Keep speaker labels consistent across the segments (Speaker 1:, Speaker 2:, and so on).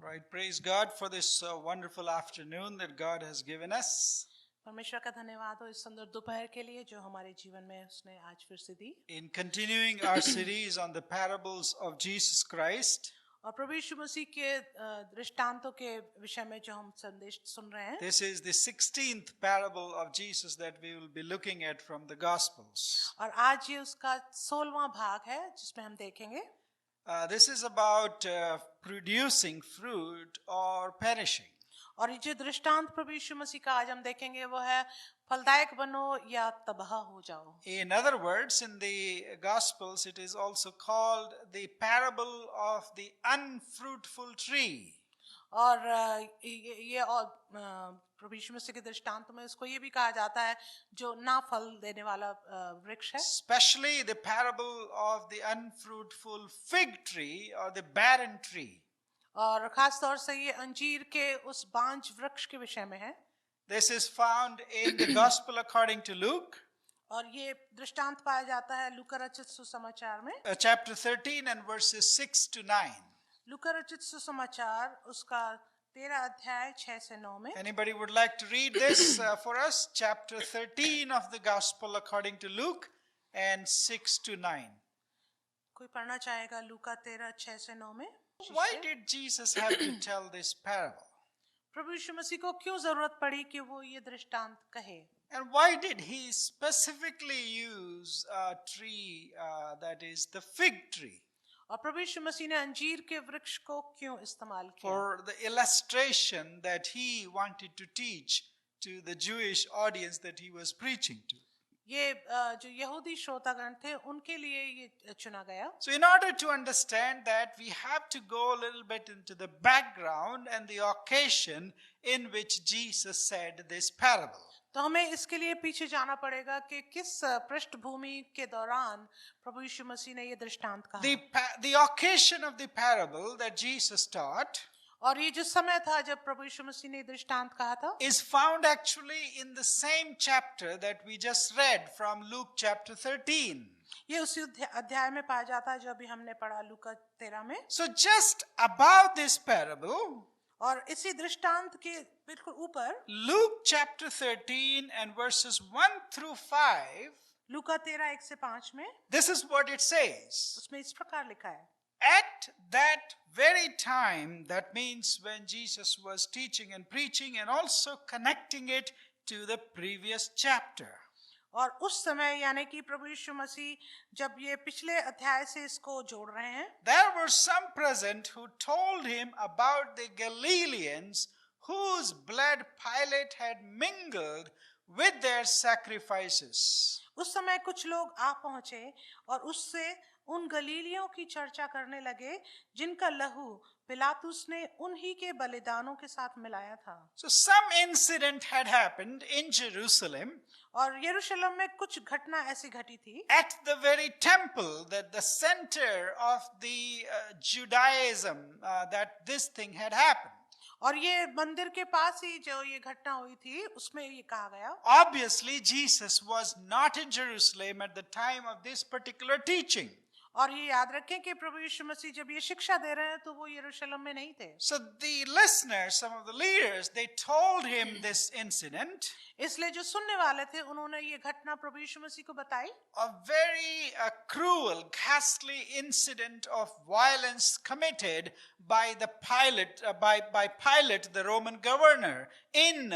Speaker 1: Right, praise God for this wonderful afternoon that God has given us.
Speaker 2: परमेश्वर का धन्यवाद हो इस सुंदर दोपहर के लिए जो हमारे जीवन में उसने आज फिर से दी।
Speaker 1: In continuing our series on the parables of Jesus Christ,
Speaker 2: और प्रभु यीशु मसीह के दृष्टांतों के विषय में जो हम संदेश सुन रहे हैं,
Speaker 1: this is the 16th parable of Jesus that we will be looking at from the Gospels.
Speaker 2: और आज ये उसका 16वां भाग है जिसमें हम देखेंगे।
Speaker 1: This is about producing fruit or perishing.
Speaker 2: और ये जो दृष्टांत प्रभु यीशु मसीह का आज हम देखेंगे वो है फलदायक बनो या तबाह हो जाओ।
Speaker 1: In other words, in the Gospels, it is also called the parable of the unfruitful tree.
Speaker 2: और ये और प्रभु यीशु मसीह के दृष्टांत में इसको ये भी कहा जाता है जो ना फल देने वाला वृक्ष है।
Speaker 1: Especially the parable of the unfruitful fig tree or the barren tree.
Speaker 2: और खास तौर से ये अंजीर के उस बांझ वृक्ष के विषय में है।
Speaker 1: This is found in the Gospel according to Luke,
Speaker 2: और ये दृष्टांत पाया जाता है लूका रचित सुसमाचार में,
Speaker 1: chapter 13 and verses 6 to 9.
Speaker 2: लूका रचित सुसमाचार उसका 13 अध्याय 6 से 9 में।
Speaker 1: Anybody would like to read this for us? Chapter 13 of the Gospel according to Luke and 6 to 9.
Speaker 2: कोई पढ़ना चाहेगा लूका 13 6 से 9 में?
Speaker 1: Why did Jesus have to tell this parable?
Speaker 2: प्रभु यीशु मसीह को क्यों जरूरत पड़ी कि वो ये दृष्टांत कहे?
Speaker 1: And why did he specifically use a tree that is the fig tree?
Speaker 2: और प्रभु यीशु मसीह ने अंजीर के वृक्ष को क्यों इस्तेमाल किया?
Speaker 1: For the illustration that he wanted to teach to the Jewish audience that he was preaching to.
Speaker 2: ये जो यहूदी श्रोतागण थे उनके लिए ये चुना गया।
Speaker 1: So in order to understand that, we have to go a little bit into the background and the occasion in which Jesus said this parable.
Speaker 2: तो हमें इसके लिए पीछे जाना पड़ेगा कि किस पृष्ठभूमि के दौरान प्रभु यीशु मसीह ने ये दृष्टांत कहा।
Speaker 1: The occasion of the parable that Jesus taught
Speaker 2: और ये जो समय था जब प्रभु यीशु मसीह ने दृष्टांत कहा था
Speaker 1: is found actually in the same chapter that we just read from Luke chapter 13.
Speaker 2: ये उसी अध्याय में पाया जाता है जो अभी हमने पढ़ा लूका 13 में।
Speaker 1: So just above this parable,
Speaker 2: और इसी दृष्टांत के बिल्कुल ऊपर
Speaker 1: Luke chapter 13 and verses 1 through 5,
Speaker 2: लूका 13 1 से 5 में
Speaker 1: this is what it says.
Speaker 2: उसमें इस प्रकार लिखा है।
Speaker 1: At that very time, that means when Jesus was teaching and preaching and also connecting it to the previous chapter.
Speaker 2: और उस समय यानी कि प्रभु यीशु मसीह जब ये पिछले अध्याय से इसको जोड़ रहे हैं,
Speaker 1: There were some present who told him about the Galileans whose blood Pilate had mingled with their sacrifices.
Speaker 2: उस समय कुछ लोग आ पहुंचे और उससे उन गलीलियों की चर्चा करने लगे जिनका लहू पिलातुस ने उन्हीं के बलिदानों के साथ मिलाया था।
Speaker 1: So some incident had happened in Jerusalem
Speaker 2: और यरूशलेम में कुछ घटना ऐसी घटी थी
Speaker 1: at the very temple, that the center of the Judaism, that this thing had happened.
Speaker 2: और ये मंदिर के पास ही जो ये घटना हुई थी उसमें ये कहा गया।
Speaker 1: Obviously, Jesus was not in Jerusalem at the time of this particular teaching.
Speaker 2: और ये याद रखें कि प्रभु यीशु मसीह जब ये शिक्षा दे रहे हैं तो वो यरूशलेम में नहीं थे।
Speaker 1: So the listeners, some of the leaders, they told him this incident.
Speaker 2: इसलिए जो सुनने वाले थे उन्होंने ये घटना प्रभु यीशु मसीह को बताई।
Speaker 1: A very cruel, ghastly incident of violence committed by the Pilate, by Pilate, the Roman governor, in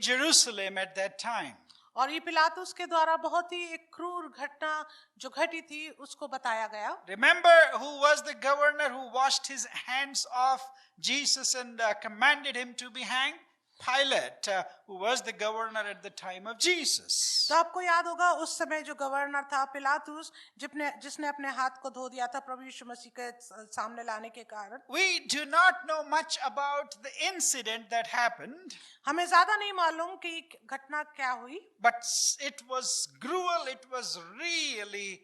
Speaker 1: Jerusalem at that time.
Speaker 2: और ये पिलातुस के द्वारा बहुत ही एक क्रूर घटना जो घटी थी उसको बताया गया।
Speaker 1: Remember who was the governor who washed his hands off Jesus and commanded him to be hanged? Pilate, who was the governor at the time of Jesus.
Speaker 2: तो आपको याद होगा उस समय जो गवर्नर था पिलातुस जिसने अपने हाथ को धो दिया था प्रभु यीशु मसीह के सामने लाने के कारण।
Speaker 1: We do not know much about the incident that happened.
Speaker 2: हमें ज्यादा नहीं मालूम कि घटना क्या हुई,
Speaker 1: But it was cruel, it was really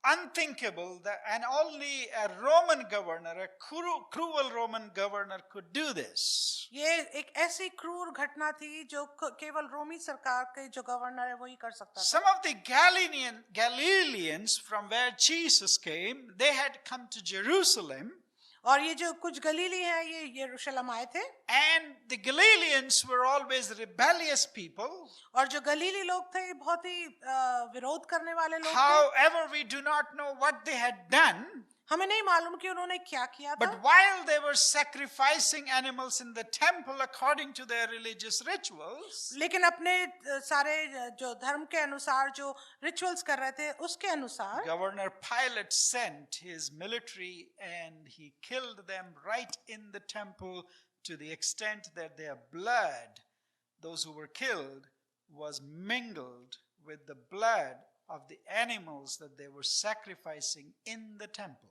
Speaker 1: unthinkable that, and only a Roman governor, a cruel Roman governor could do this.
Speaker 2: ये एक ऐसी क्रूर घटना थी जो केवल रोमी सरकार के जो गवर्नर है वही कर सकता था।
Speaker 1: Some of the Galileans from where Jesus came, they had come to Jerusalem.
Speaker 2: और ये जो कुछ गलीली हैं ये यरूशलेम आए थे,
Speaker 1: And the Galileans were always rebellious people.
Speaker 2: और जो गलीली लोग थे ये बहुत ही विरोध करने वाले लोग थे।
Speaker 1: However, we do not know what they had done.
Speaker 2: हमें नहीं मालूम कि उन्होंने क्या किया था,
Speaker 1: But while they were sacrificing animals in the temple according to their religious rituals,
Speaker 2: लेकिन अपने सारे जो धर्म के अनुसार जो रिचुअल्स कर रहे थे उसके अनुसार
Speaker 1: Governor Pilate sent his military and he killed them right in the temple, to the extent that their blood, those who were killed, was mingled with the blood of the animals that they were sacrificing in the temple.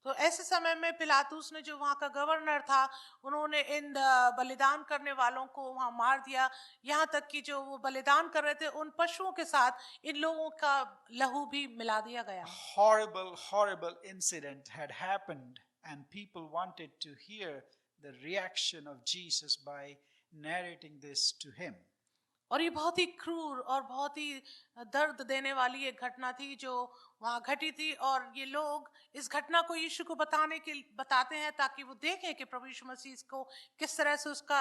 Speaker 2: तो ऐसे समय में पिलातुस ने जो वहाँ का governor था उन्होंने इन बलिदान करने वालों को वहाँ मार दिया, यहाँ तक कि जो वो बलिदान कर रहे थे उन पशुओं के साथ इन लोगों का लहू भी मिला दिया गया।
Speaker 1: Horrible incident had happened, and people wanted to hear the reaction of Jesus by narrating this to him.
Speaker 2: और ये बहुत ही क्रूर और बहुत ही दर्द देने वाली एक घटना थी जो वहाँ घटी थी, और ये लोग इस घटना को यीशु को बताते हैं ताकि वो देखें कि प्रभु यीशु मसीह को किस तरह से उसका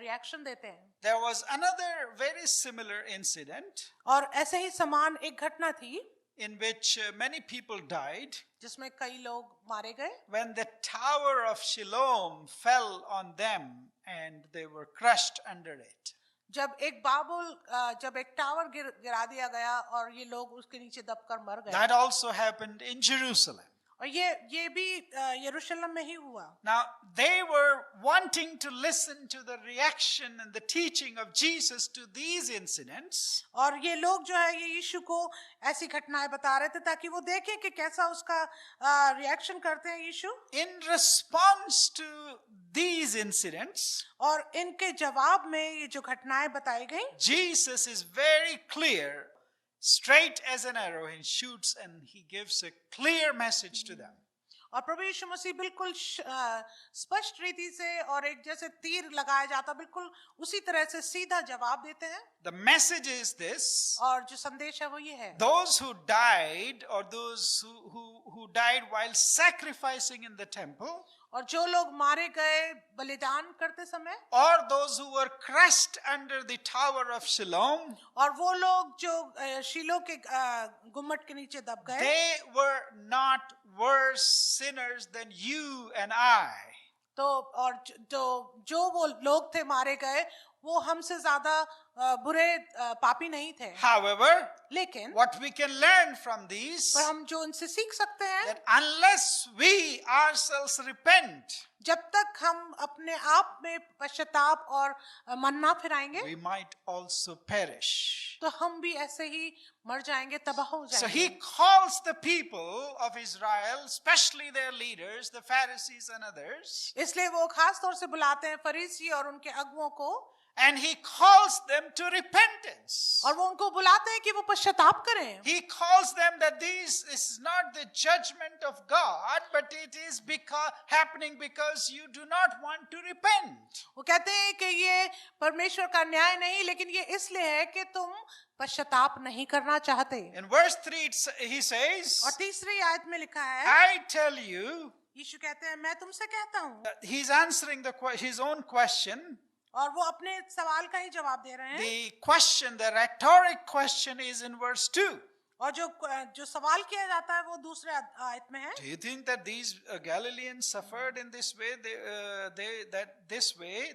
Speaker 2: रिएक्शन देते हैं।
Speaker 1: There was another very similar incident
Speaker 2: और ऐसे ही समान एक घटना थी
Speaker 1: in which many people died
Speaker 2: जिसमें कई लोग मारे गए,
Speaker 1: when the tower of Siloam fell on them and they were crushed under it.
Speaker 2: जब एक टावर गिरा दिया गया और ये लोग उसके नीचे दबकर मर गए।
Speaker 1: That also happened in Jerusalem.
Speaker 2: और ये भी यरूशलेम में ही हुआ।
Speaker 1: Now they were wanting to listen to the reaction and the teaching of Jesus to these incidents.
Speaker 2: और ये लोग जो है ये यीशु को ऐसी घटनाएं बता रहे थे ताकि वो देखें कि कैसा उसका रिएक्शन करते हैं यीशु।
Speaker 1: In response to these incidents,
Speaker 2: और इनके जवाब में ये जो घटनाएं बताई गई,
Speaker 1: Jesus is very clear, straight as an arrow. He shoots and he gives a clear message to them.
Speaker 2: और प्रभु यीशु मसीह बिल्कुल स्पष्ट रीति से और एक जैसे तीर लगाया जाता बिल्कुल उसी तरह से सीधा जवाब देते हैं।
Speaker 1: The message is this:
Speaker 2: और जो संदेश है वो ये है,
Speaker 1: those who died, or those who died while sacrificing in the temple,
Speaker 2: और जो लोग मारे गए बलिदान करते समय,
Speaker 1: or those who were crushed under the tower of Siloam,
Speaker 2: और वो लोग जो शीलो के गुम्मट के नीचे दब गए,
Speaker 1: they were not worse sinners than you and I.
Speaker 2: तो और जो वो लोग थे मारे गए वो हमसे ज्यादा बुरे पापी नहीं थे।
Speaker 1: However,
Speaker 2: लेकिन
Speaker 1: what we can learn from these,
Speaker 2: पर हम जो उनसे सीख सकते हैं,
Speaker 1: that unless we ourselves repent,
Speaker 2: जब तक हम अपने आप में पश्चाताप और मन ना फिराएंगे
Speaker 1: we might also perish.
Speaker 2: तो हम भी ऐसे ही मर जाएंगे, तबाह हो
Speaker 1: So
Speaker 2: जाएंगे।
Speaker 1: he calls the people of Israel, especially their leaders, the Pharisees and others,
Speaker 2: इसलिए वो खास तौर से बुलाते हैं फरीसी और उनके अगुओं को,
Speaker 1: and he calls them to repentance.
Speaker 2: और वो उनको बुलाते हैं कि वो पश्चाताप करें।
Speaker 1: He calls them that this is not the judgment of God, but it is happening because you do not want to repent.
Speaker 2: वो कहते हैं कि ये परमेश्वर का न्याय नहीं, लेकिन ये इसलिए है कि तुम पश्चाताप नहीं करना चाहते।
Speaker 1: In verse 3 he says,
Speaker 2: और तीसरी आयत में लिखा है,
Speaker 1: I tell you,
Speaker 2: यीशु कहते हैं मैं तुमसे कहता हूँ,
Speaker 1: he's answering his own question.
Speaker 2: और वो अपने सवाल का ही जवाब दे रहे हैं।
Speaker 1: The question, the rhetoric question, is in verse 2.
Speaker 2: और जो सवाल किया जाता है वो दूसरे आयत में है।
Speaker 1: Do you think that these Galileans suffered in this way?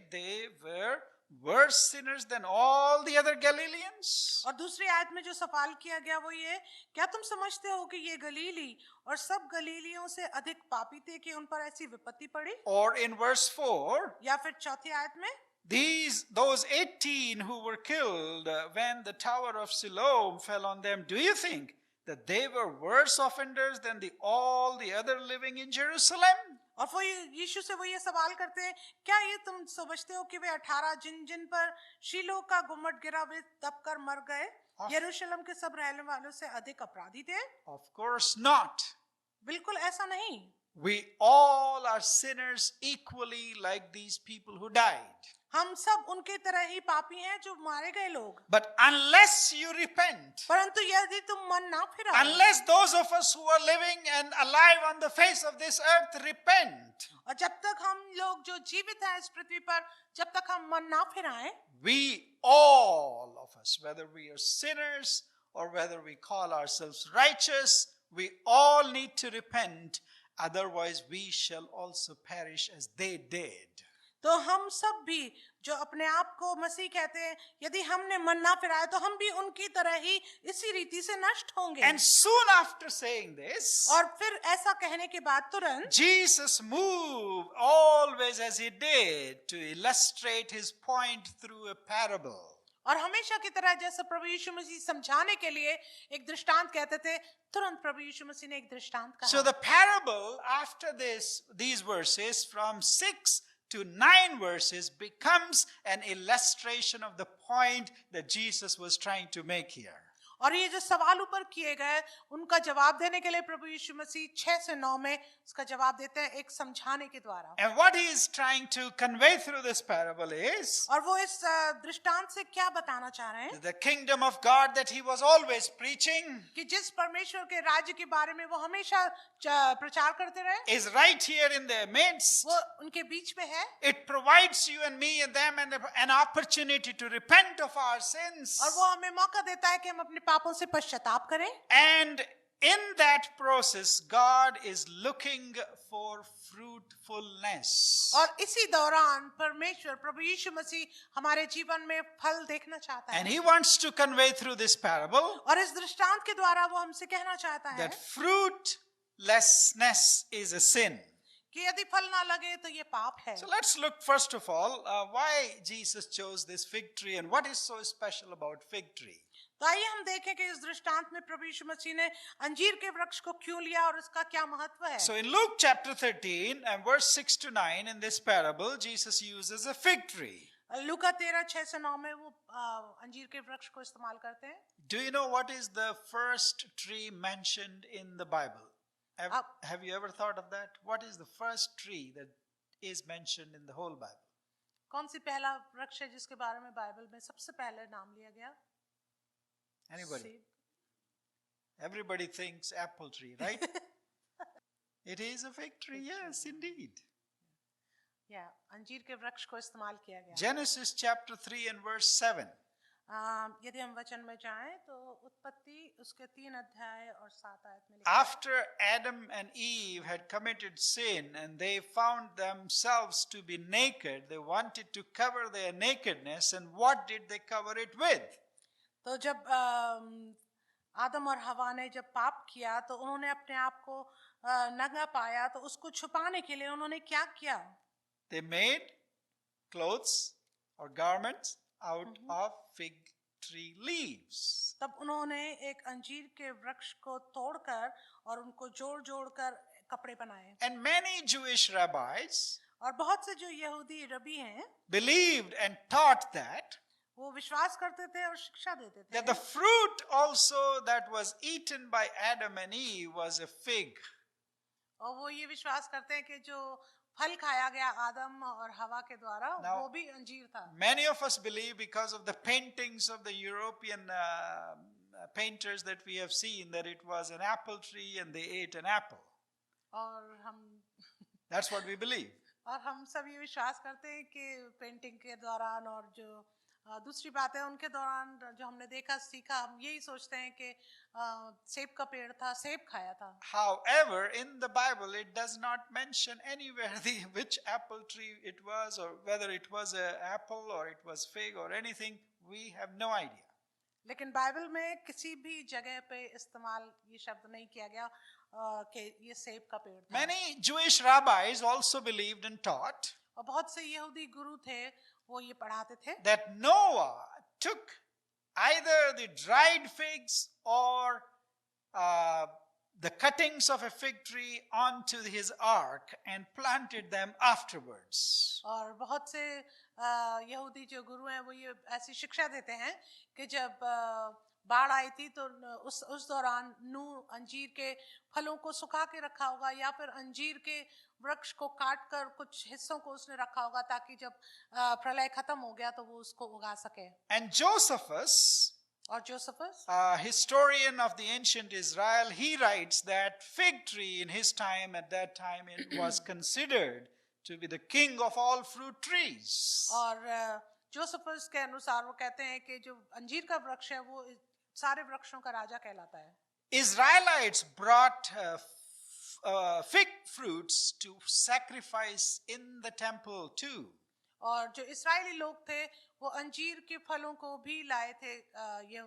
Speaker 1: They were worse sinners than all the other Galileans?
Speaker 2: और दूसरी आयत में जो सवाल किया गया वो ये, क्या तुम समझते हो कि ये गलीली और सब गलीलियों से अधिक पापी थे कि उन पर ऐसी विपत्ति पड़ी?
Speaker 1: Or in verse 4,
Speaker 2: या फिर चौथी आयत में,
Speaker 1: those 18 who were killed when the tower of Siloam fell on them, do you think that they were worse offenders than all the other living in Jerusalem?
Speaker 2: और वो यीशु से वो ये सवाल करते हैं, क्या ये तुम समझते हो कि वे 18 जिन पर शीलो का गुम्मट गिरा वे दबकर मर गए यरूशलेम के सब रहने वालों से अधिक अपराधी थे?
Speaker 1: Of course not.
Speaker 2: बिल्कुल ऐसा नहीं।
Speaker 1: We all are sinners equally like these people who died.
Speaker 2: हम सब उनके तरह ही पापी हैं जो मारे गए लोग,
Speaker 1: But unless you repent,
Speaker 2: परंतु यदि तुम मन ना फिराओ,
Speaker 1: unless those of us who are living and alive on the face of this earth repent,
Speaker 2: और जब तक हम लोग जो जीवित हैं इस पृथ्वी पर, जब तक हम मन ना फिराएं,
Speaker 1: we, all of us, whether we are sinners or whether we call ourselves righteous, we all need to repent. Otherwise, we shall also perish as they did.
Speaker 2: तो हम सब भी जो अपने आप को मसीह कहते हैं, यदि हमने मन ना फिराया तो हम भी उनकी तरह ही इसी रीति से नष्ट होंगे।
Speaker 1: And soon after saying this,
Speaker 2: और फिर ऐसा कहने के बाद तुरंत
Speaker 1: Jesus moved always as he did to illustrate his point through a parable.
Speaker 2: और हमेशा की तरह जैसे प्रभु यीशु मसीह समझाने के लिए एक दृष्टांत कहते थे, तुरंत प्रभु यीशु मसीह ने एक दृष्टांत कहा।
Speaker 1: So the parable after these verses from 6 to 9 verses becomes an illustration of the point that Jesus was trying to make here.
Speaker 2: और ये जो सवाल ऊपर किए गए उनका जवाब देने के लिए प्रभु यीशु मसीह 6 से 9 में उसका जवाब देते हैं एक समझाने के द्वारा।
Speaker 1: And what he is trying to convey through this parable is
Speaker 2: और वो इस दृष्टांत से क्या बताना चाह रहे हैं?
Speaker 1: the kingdom of God that he was always preaching
Speaker 2: कि जिस परमेश्वर के राज्य के बारे में वो हमेशा प्रचार करते रहे,
Speaker 1: is right here in their midst.
Speaker 2: वो उनके बीच में है।
Speaker 1: It provides you and me and them an opportunity to repent of our sins.
Speaker 2: और वो हमें मौका देता है कि हम अपने पापों से पश्चाताप करें।
Speaker 1: And in that process, God is looking for fruitfulness.
Speaker 2: और इसी दौरान परमेश्वर प्रभु यीशु मसीह हमारे जीवन में फल देखना चाहता है।
Speaker 1: And he wants to convey through this parable
Speaker 2: और इस दृष्टांत के द्वारा वो हमसे कहना चाहता है
Speaker 1: that fruitlessness is a sin.
Speaker 2: कि यदि फल ना लगे तो ये पाप है।
Speaker 1: So let's look first of all why Jesus chose this fig tree and what is so special about fig tree.
Speaker 2: तो आइए हम देखें कि इस दृष्टांत में प्रभु यीशु मसीह ने अंजीर के वृक्ष को क्यों लिया और उसका क्या महत्व है।
Speaker 1: So in Luke chapter 13 and verse 6 to 9 in this parable, Jesus uses a fig tree.
Speaker 2: लूका 13:6 से 9 में वो अंजीर के वृक्ष को इस्तेमाल करते हैं।
Speaker 1: Do you know what is the first tree mentioned in the Bible? Have you ever thought of that? What is the first tree that is mentioned in the whole Bible?
Speaker 2: कौन सी पहला वृक्ष है जिसके बारे में बाइबल में सबसे पहले नाम लिया गया?
Speaker 1: Anybody? Everybody thinks apple tree, right? It is a fig tree, yes, indeed.
Speaker 2: या अंजीर के वृक्ष को इस्तेमाल किया गया।
Speaker 1: Genesis chapter 3 and verse 7.
Speaker 2: यदि हम वचन में जाएं तो उत्पत्ति उसके 3 अध्याय और 7 आयत में
Speaker 1: After Adam and Eve had committed sin and they found themselves to be naked, they wanted to cover their nakedness, and what did they cover it with?
Speaker 2: तो जब आदम और हवा ने जब पाप किया तो उन्होंने अपने आप को नंगा पाया, तो उसको छुपाने के लिए उन्होंने क्या किया?
Speaker 1: They made clothes or garments out of fig tree leaves.
Speaker 2: तब उन्होंने एक अंजीर के वृक्ष को तोड़कर और उनको जोड़ कर कपड़े बनाए।
Speaker 1: And many Jewish rabbis
Speaker 2: और बहुत से जो यहूदी रबी हैं
Speaker 1: believed and taught that
Speaker 2: वो विश्वास करते थे और शिक्षा देते थे
Speaker 1: that the fruit also that was eaten by Adam and Eve was a fig.
Speaker 2: और वो ये विश्वास करते हैं कि जो फल खाया गया आदम और हवा के द्वारा वो भी अंजीर था।
Speaker 1: Many of us believe because of the paintings of the European painters that we have seen that it was an apple tree and they ate an apple.
Speaker 2: और हम
Speaker 1: That's what we believe.
Speaker 2: और हम सब ये विश्वास करते हैं कि पेंटिंग के दौरान और जो दूसरी बात है उनके दौरान जो हमने देखा सीखा, हम यही सोचते हैं कि सेब का पेड़ था, सेब खाया था।
Speaker 1: However, in the Bible it does not mention anywhere which apple tree it was or whether it was an apple or it was fig or anything. We have no idea.
Speaker 2: लेकिन बाइबल में किसी भी जगह पे इस्तेमाल ये शब्द नहीं किया गया कि ये सेब का पेड़ था।
Speaker 1: Many Jewish rabbis also believed and taught
Speaker 2: और बहुत से यहूदी गुरु थे वो ये पढ़ाते थे
Speaker 1: that Noah took either the dried figs or the cuttings of a fig tree onto his ark and planted them afterwards.
Speaker 2: और बहुत से यहूदी जो गुरु हैं वो ये ऐसी शिक्षा देते हैं कि जब बाढ़ आई थी तो उस दौरान नूह अंजीर के फलों को सुखा के रखा होगा, या फिर अंजीर के वृक्ष को काट कर कुछ हिस्सों को उसने रखा होगा ताकि जब प्रलय खत्म हो गया तो वो उसको उगा सके।
Speaker 1: And Josephus,
Speaker 2: और Josephus,
Speaker 1: a historian of the ancient Israel, he writes that fig tree in his time, at that time, it was considered to be the king of all fruit trees.
Speaker 2: और Josephus के अनुसार वो कहते हैं कि जो अंजीर का वृक्ष है वो सारे वृक्षों का राजा कहलाता है।
Speaker 1: Israelites brought fig fruits to sacrifice in the temple too.
Speaker 2: और जो इस्राएली लोग थे वो अंजीर के फलों को भी लाए थे ये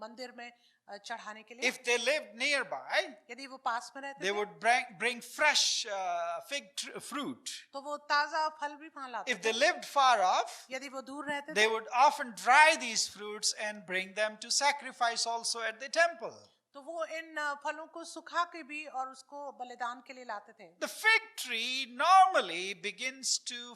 Speaker 2: मंदिर में चढ़ाने के लिए।
Speaker 1: If they lived nearby,
Speaker 2: यदि वो पास में रहते
Speaker 1: they
Speaker 2: थे
Speaker 1: would bring fresh fruit.
Speaker 2: तो वो ताजा फल भी वहां लाते
Speaker 1: If
Speaker 2: थे।
Speaker 1: they lived far off,
Speaker 2: यदि वो दूर रहते
Speaker 1: they
Speaker 2: थे
Speaker 1: would often dry these fruits and bring them to sacrifice also at the temple.
Speaker 2: तो वो इन फलों को सुखा के भी और उसको बलिदान के लिए लाते थे।
Speaker 1: The fig tree normally begins to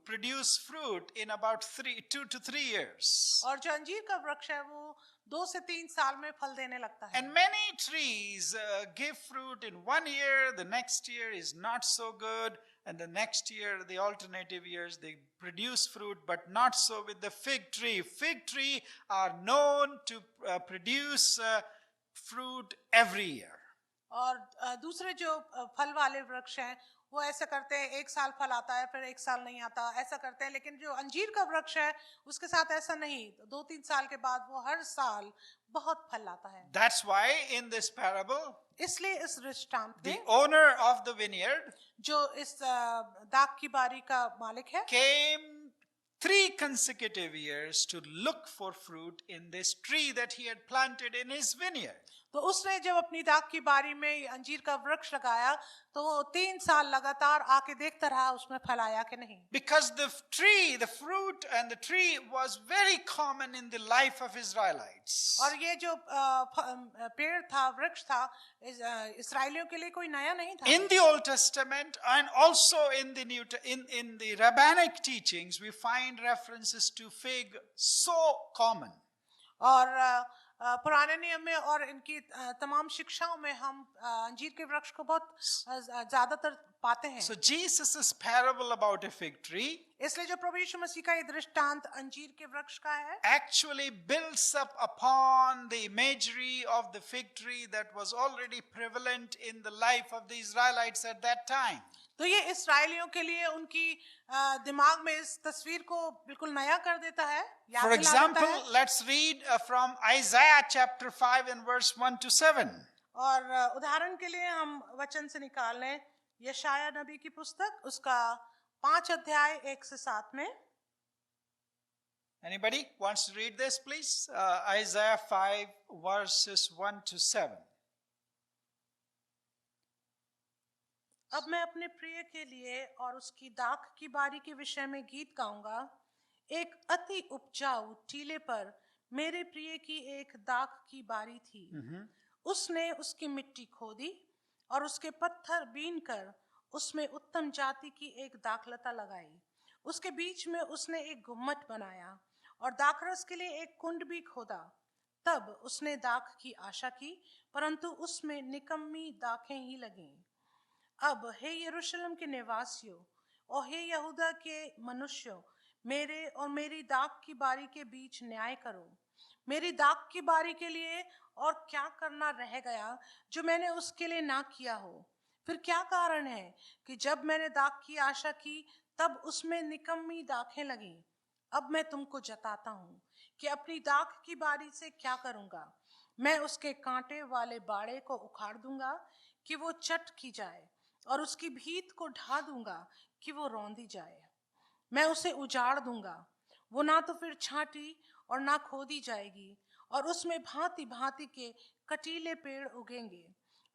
Speaker 1: produce fruit in about 2 to 3 years.
Speaker 2: और जो अंजीर का वृक्ष है वो 2 से 3 साल में फल देने लगता है।
Speaker 1: And many trees give fruit in 1 year, the next year is not so good, and the next year, the alternative years, they produce fruit, but not so with the fig tree. Fig tree are known to produce fruit every year.
Speaker 2: और दूसरे जो फल वाले वृक्ष हैं वो ऐसा करते हैं, 1 साल फल आता है फिर 1 साल नहीं आता, ऐसा करते हैं। लेकिन जो अंजीर का वृक्ष है उसके साथ ऐसा नहीं, 2-3 साल के बाद वो हर साल बहुत फल लाता है।
Speaker 1: That's why in this parable,
Speaker 2: इसलिए इस दृष्टांत
Speaker 1: the
Speaker 2: में
Speaker 1: owner of the vineyard
Speaker 2: जो इस दाख की बारी का मालिक है
Speaker 1: came 3 consecutive years to look for fruit in this tree that he had planted in his vineyard.
Speaker 2: तो उसने जब अपनी दाख की बारी में अंजीर का वृक्ष लगाया तो वो 3 साल लगातार आके देखता रहा उसमें फल आया कि नहीं।
Speaker 1: Because the tree, the fruit and the tree was very common in the life of Israelites.
Speaker 2: और ये जो पेड़ था, वृक्ष था, इस्राएलियों के लिए कोई नया नहीं था।
Speaker 1: In the Old Testament and also in the rabbinic teachings, we find references to fig so common.
Speaker 2: और पुराने नियम में और इनकी तमाम शिक्षाओं में हम अंजीर के वृक्ष को बहुत ज्यादातर पाते हैं।
Speaker 1: So Jesus' parable about a fig tree
Speaker 2: इसलिए जो प्रभु यीशु मसीह का ये दृष्टांत अंजीर के वृक्ष का है
Speaker 1: actually builds up upon the imagery of the fig tree that was already prevalent in the life of the Israelites at that time.
Speaker 2: तो ये इस्राएलियों के लिए उनकी दिमाग में इस तस्वीर को बिल्कुल नया कर देता है, याद
Speaker 1: For
Speaker 2: दिला देता
Speaker 1: example,
Speaker 2: है।
Speaker 1: let's read from Isaiah chapter 5 and verse 1 to 7.
Speaker 2: और उदाहरण के लिए हम वचन से निकाल लें यशाया नबी की पुस्तक, उसका 5 अध्याय 1 से 7 में।
Speaker 1: Anybody wants to read this, please? Isaiah 5 verses 1 to 7.
Speaker 2: अब मैं अपने प्रिय के लिए और उसकी दाख की बारी के विषय में गीत गाऊंगा। एक अति उपजाऊ टीले पर मेरे प्रिय की एक दाख की बारी थी। उसने उसकी मिट्टी खोदी और उसके पत्थर बीन कर उसमें उत्तम जाति की एक दाखलता लगाई। उसके बीच में उसने एक गुम्मट बनाया और दाखरस के लिए एक कुंड भी खोदा। तब उसने दाख की आशा की, परंतु उसमें निकम्मी दाखें ही लगीं। अब हे यरूशलेम के निवासियों और हे यहूदा के मनुष्यों, मेरे और मेरी दाख की बारी के बीच न्याय करो। मेरी दाख की बारी के लिए और क्या करना रह गया जो मैंने उसके लिए ना किया हो? फिर क्या कारण है कि जब मैंने दाख की आशा की तब उसमें निकम्मी दाखें लगीं? अब मैं तुमको जताता हूँ कि अपनी दाख की बारी से क्या करूँगा। मैं उसके कांटे वाले बाड़े को उखाड़ दूंगा कि वो चट की जाए, और उसकी भीत को ढा दूंगा कि वो रौंदी जाए। मैं उसे उजाड़ दूंगा, वो ना तो फिर छांटी और ना खोदी जाएगी, और उसमें भांति भांति के कटीले पेड़ उगेंगे।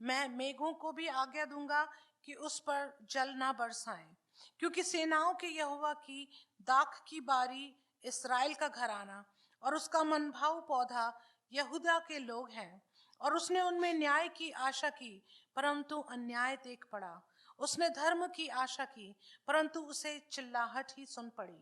Speaker 2: मैं मेघों को भी आज्ञा दूंगा कि उस पर जल ना बरसाएं, क्योंकि सेनाओं के यहोवा की दाख की बारी इस्राएल का घराना और उसका मनभाऊ पौधा यहूदा के लोग हैं। और उसने उनमें न्याय की आशा की, परंतु अन्याय देख पड़ा। उसने धर्म की आशा की, परंतु उसे चिल्लाहट ही सुन पड़ी।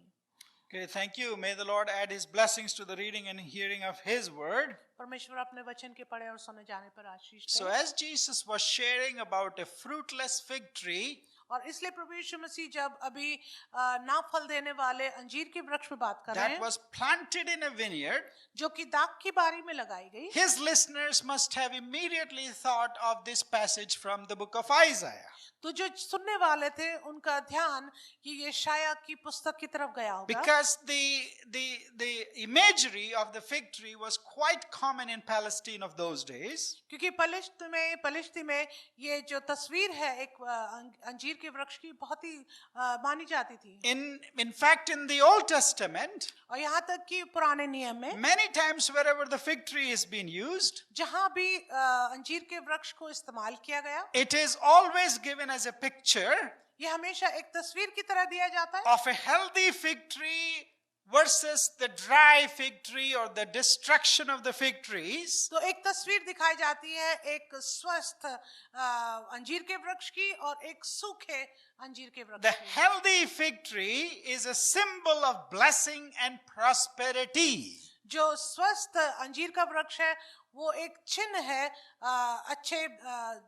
Speaker 1: Okay, thank you. May the Lord add his blessings to the reading and hearing of his word.
Speaker 2: परमेश्वर अपने वचन के पढ़े और सुने जाने पर आशीष
Speaker 1: So,
Speaker 2: they.
Speaker 1: as Jesus was sharing about a fruitless fig tree,
Speaker 2: और इसलिए प्रभु यीशु मसीह जब अभी ना फल देने वाले अंजीर के वृक्ष में बात कर रहे
Speaker 1: that
Speaker 2: हैं
Speaker 1: was planted in a vineyard,
Speaker 2: जो कि दाख की बारी में लगाई गई,
Speaker 1: his listeners must have immediately thought of this passage from the book of Isaiah.
Speaker 2: तो जो सुनने वाले थे उनका ध्यान कि ये शाया की पुस्तक की तरफ गया होगा,
Speaker 1: Because the imagery of the fig tree was quite common in Palestine of those days.
Speaker 2: क्योंकि पलिश्ती में ये जो तस्वीर है एक अंजीर के वृक्ष की बहुत ही मानी जाती थी।
Speaker 1: In fact, in the Old Testament,
Speaker 2: और यहाँ तक कि पुराने नियम में
Speaker 1: many times wherever the fig tree is being used,
Speaker 2: जहाँ भी अंजीर के वृक्ष को इस्तेमाल किया गया,
Speaker 1: it is always given as a picture
Speaker 2: ये हमेशा एक तस्वीर की तरह दिया जाता है
Speaker 1: of a healthy fig tree versus the dry fig tree or the destruction of the fig trees.
Speaker 2: तो एक तस्वीर दिखाई जाती है एक स्वस्थ अंजीर के वृक्ष की और एक सूखे अंजीर के वृक्ष
Speaker 1: The
Speaker 2: की।
Speaker 1: healthy fig tree is a symbol of blessing and prosperity.
Speaker 2: जो स्वस्थ अंजीर का वृक्ष है वो एक चिन्ह है अच्छे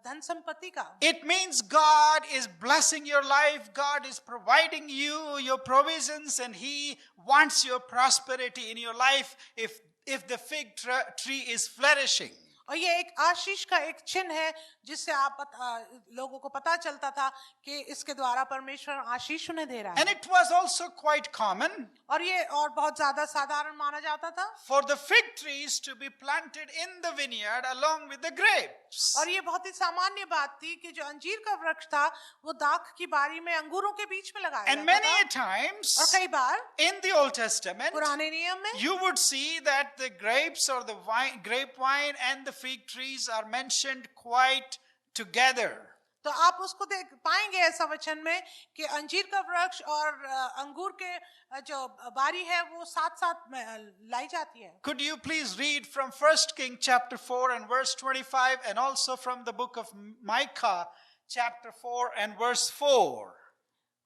Speaker 2: धन संपत्ति का।
Speaker 1: It means God is blessing your life, God is providing you your provisions, and He wants your prosperity in your life if the fig tree is flourishing.
Speaker 2: और ये एक आशीष का एक चिन्ह है जिससे लोगों को पता चलता था कि इसके द्वारा परमेश्वर आशीष उन्हें दे रहा है।
Speaker 1: And it was also quite common
Speaker 2: और ये और बहुत ज्यादा साधारण माना जाता था
Speaker 1: for the fig trees to be planted in the vineyard along with the grapes.
Speaker 2: और ये बहुत ही सामान्य बात थी कि जो अंजीर का वृक्ष था वो दाख की बारी में अंगूरों के बीच में लगाया
Speaker 1: And
Speaker 2: जाता
Speaker 1: many
Speaker 2: था।
Speaker 1: a times
Speaker 2: और कई बार
Speaker 1: in the Old Testament,
Speaker 2: पुराने नियम में
Speaker 1: you would see that the grapes or the grape wine and the fig trees are mentioned quite together.
Speaker 2: तो आप उसको देख पाएंगे ऐसा वचन में कि अंजीर का वृक्ष और अंगूर के जो बारी है वो साथ साथ लाई जाती है।
Speaker 1: Could you please read from 1 King chapter 4 and verse 25 and also from the book of Micah chapter 4 and verse 4.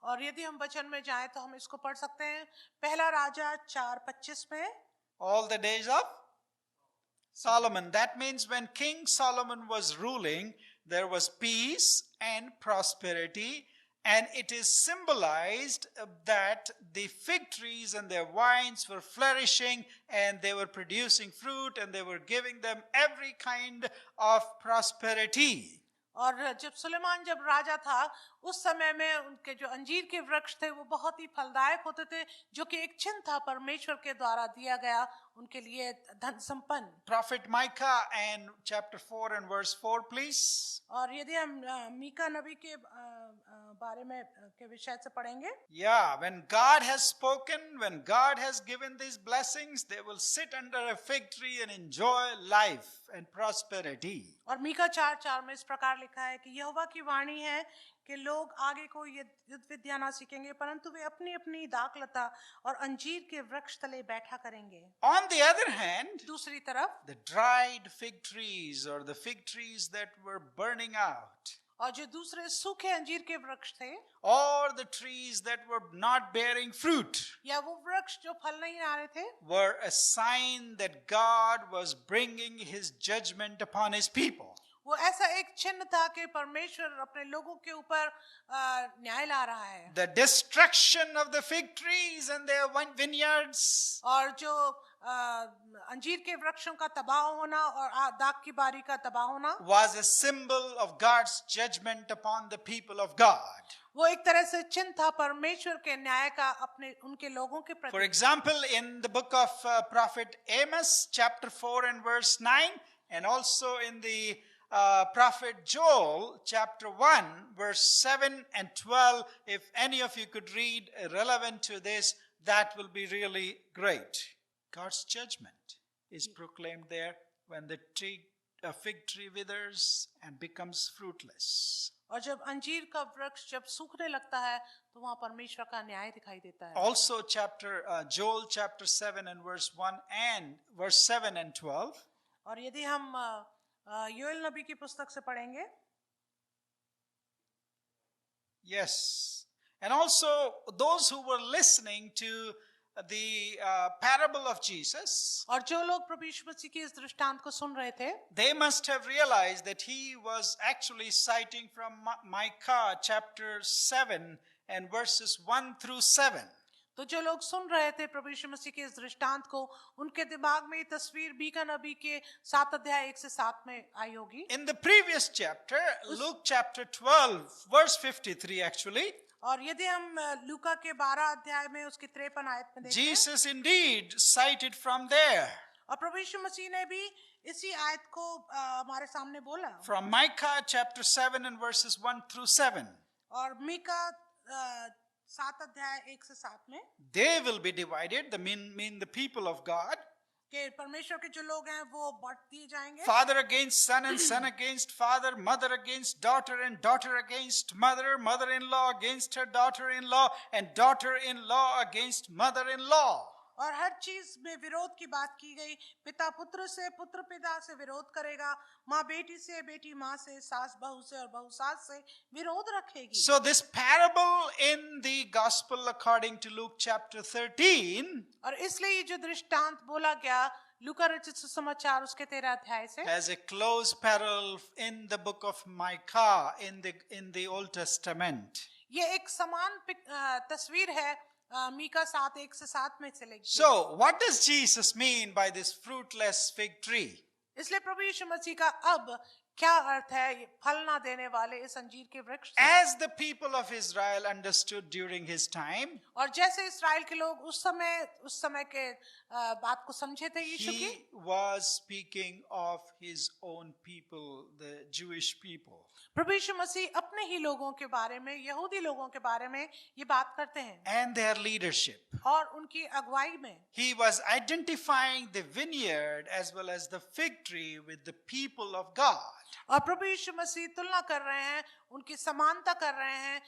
Speaker 2: और यदि हम वचन में जाएं तो हम इसको पढ़ सकते हैं पहला राजा 4:25 में।
Speaker 1: All the days of Solomon. That means when King Solomon was ruling, there was peace and prosperity, and it is symbolized that the fig trees and their vines were flourishing and they were producing fruit and they were giving them every kind of prosperity.
Speaker 2: और जब सुलेमान जब राजा था उस समय में उनके जो अंजीर के वृक्ष थे वो बहुत ही फलदायक होते थे जो कि एक चिन्ह था परमेश्वर के द्वारा दिया गया उनके लिए धन संपन्न।
Speaker 1: Prophet Micah and chapter 4 and verse 4, please.
Speaker 2: और यदि हम मीका नबी के बारे में के विषय से पढ़ेंगे।
Speaker 1: Yeah, when God has spoken, when God has given these blessings, they will sit under a fig tree and enjoy life and prosperity.
Speaker 2: और मीका 4:4 में इस प्रकार लिखा है कि यहोवा की वाणी है कि लोग आगे को युद्ध विद्या ना सीखेंगे परंतु वे अपनी अपनी दाखलता और अंजीर के वृक्ष तले बैठा करेंगे।
Speaker 1: On the other hand,
Speaker 2: दूसरी तरफ
Speaker 1: the dried fig trees or the fig trees that were burning out,
Speaker 2: और जो दूसरे सूखे अंजीर के वृक्ष थे
Speaker 1: or the trees that were not bearing fruit,
Speaker 2: या वो वृक्ष जो फल नहीं आ रहे थे
Speaker 1: were a sign that God was bringing His judgment upon His people.
Speaker 2: वो ऐसा एक चिन्ह था कि परमेश्वर अपने लोगों के ऊपर न्याय ला रहा है।
Speaker 1: The destruction of the fig trees and their vineyards
Speaker 2: और जो अंजीर के वृक्षों का तबाह होना और दाख की बारी का तबाह होना
Speaker 1: was a symbol of God's judgment upon the people of God.
Speaker 2: वो एक तरह से चिन्ह था परमेश्वर के न्याय का अपने उनके लोगों के
Speaker 1: For
Speaker 2: प्रति।
Speaker 1: example, in the book of prophet Amos chapter 4 and verse 9, and also in the prophet Joel chapter 1 verse 7 and 12, if any of you could read relevant to this, that will be really great. God's judgment is proclaimed there when the fig tree withers and becomes fruitless.
Speaker 2: और जब अंजीर का वृक्ष जब सूखने लगता है तो वहाँ परमेश्वर का न्याय दिखाई देता है।
Speaker 1: Also Joel chapter 7 and verse 1 and verse 7 and 12.
Speaker 2: और यदि हम योएल नबी की पुस्तक से पढ़ेंगे।
Speaker 1: Yes. And also those who were listening to the parable of Jesus,
Speaker 2: और जो लोग प्रभु यीशु मसीह के इस दृष्टांत को सुन रहे थे,
Speaker 1: they must have realized that he was actually citing from Micah chapter 7 and verses 1 through 7.
Speaker 2: तो जो लोग सुन रहे थे प्रभु यीशु मसीह के इस दृष्टांत को, उनके दिमाग में ये तस्वीर मीका नबी के 7 अध्याय 1 से 7 में आई होगी.
Speaker 1: In the previous chapter, Luke chapter 12, verse 53 actually,
Speaker 2: और यदि हम लूका के 12 अध्याय में उसकी 53 आयत में देखें,
Speaker 1: Jesus indeed cited from there,
Speaker 2: और प्रभु यीशु मसीह ने भी इसी आयत को हमारे सामने बोला.
Speaker 1: from Micah chapter 7 and verses 1 through 7.
Speaker 2: और मीका 7 अध्याय 1 से 7 में,
Speaker 1: They will be divided, mean the people of God,
Speaker 2: कि परमेश्वर के जो लोग हैं वो बांट दिए जाएंगे.
Speaker 1: father against son and son against father, mother against daughter and daughter against mother, mother-in-law against her daughter-in-law and daughter-in-law against mother-in-law.
Speaker 2: और हर चीज में विरोध की बात की गई. पिता पुत्र से, पुत्र पिता से विरोध करेगा, माँ बेटी से, बेटी माँ से, सास बहू से और बहू सास से विरोध रखेगी.
Speaker 1: So this parable in the gospel according to Luke chapter 13
Speaker 2: और इसलिए ये जो दृष्टांत बोला गया लूका रचित सुसमाचार उसके 13 अध्याय से,
Speaker 1: has a close parallel in the book of Micah in the Old Testament.
Speaker 2: ये एक समान तस्वीर है मीका 7 1 से 7 में से लेगी.
Speaker 1: So what does Jesus mean by this fruitless fig tree?
Speaker 2: इसलिए प्रभु यीशु मसीह का अब क्या अर्थ है ये फल ना देने वाले इस अंजीर के वृक्ष से?
Speaker 1: As the people of Israel understood during his time,
Speaker 2: और जैसे इस्राएल के लोग उस समय के बात को समझे थे यीशु की,
Speaker 1: he was speaking of his own people, the Jewish people.
Speaker 2: प्रभु यीशु मसीह अपने ही लोगों के बारे में, यहूदी लोगों के बारे में ये बात करते हैं
Speaker 1: And their leadership.
Speaker 2: और उनकी अगुवाई में.
Speaker 1: He was identifying the vineyard as well as the fig tree with the people of God.
Speaker 2: और प्रभु यीशु मसीह तुलना कर रहे हैं, उनकी समानता कर रहे हैं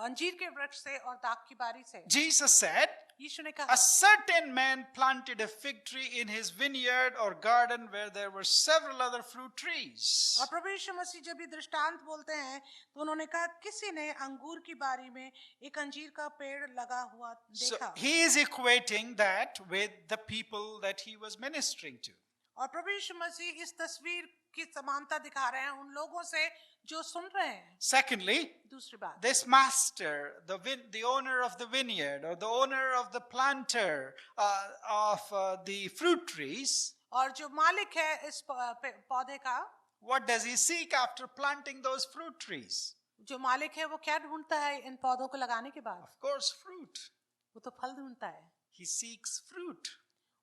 Speaker 2: अंजीर के वृक्ष से और दाख की बारी से.
Speaker 1: Jesus said,
Speaker 2: यीशु ने कहा,
Speaker 1: a certain man planted a fig tree in his vineyard or garden where there were several other fruit trees.
Speaker 2: और प्रभु यीशु मसीह जब ये दृष्टांत बोलते हैं तो उन्होंने कहा किसी ने अंगूर की बारी में एक अंजीर का पेड़ लगा हुआ
Speaker 1: So
Speaker 2: देखा.
Speaker 1: he is equating that with the people that he was ministering to.
Speaker 2: और प्रभु यीशु मसीह इस तस्वीर की समानता दिखा रहे हैं उन लोगों से जो सुन रहे हैं.
Speaker 1: Secondly,
Speaker 2: दूसरी बात,
Speaker 1: this master, the owner of the vineyard or the owner of the planter of the fruit trees,
Speaker 2: और जो मालिक है इस पौधे का,
Speaker 1: what does he seek after planting those fruit trees?
Speaker 2: जो मालिक है वो क्या ढूंढता है इन पौधों को लगाने के बाद?
Speaker 1: Of course, fruit.
Speaker 2: वो तो फल ढूंढता है.
Speaker 1: He seeks fruit.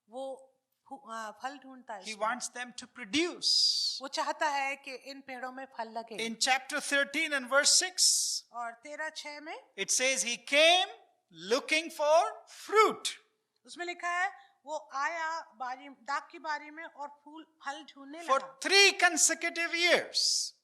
Speaker 2: वो फल ढूंढता है.
Speaker 1: He wants them to produce.
Speaker 2: वो चाहता है कि इन पेड़ों में फल लगे.
Speaker 1: In chapter 13 and verse 6,
Speaker 2: और 13:6 में
Speaker 1: it says he came looking for fruit.
Speaker 2: उसमें लिखा है वो आया दाख की बारी में और फल ढूंढने
Speaker 1: For
Speaker 2: लगा.
Speaker 1: 3 consecutive years.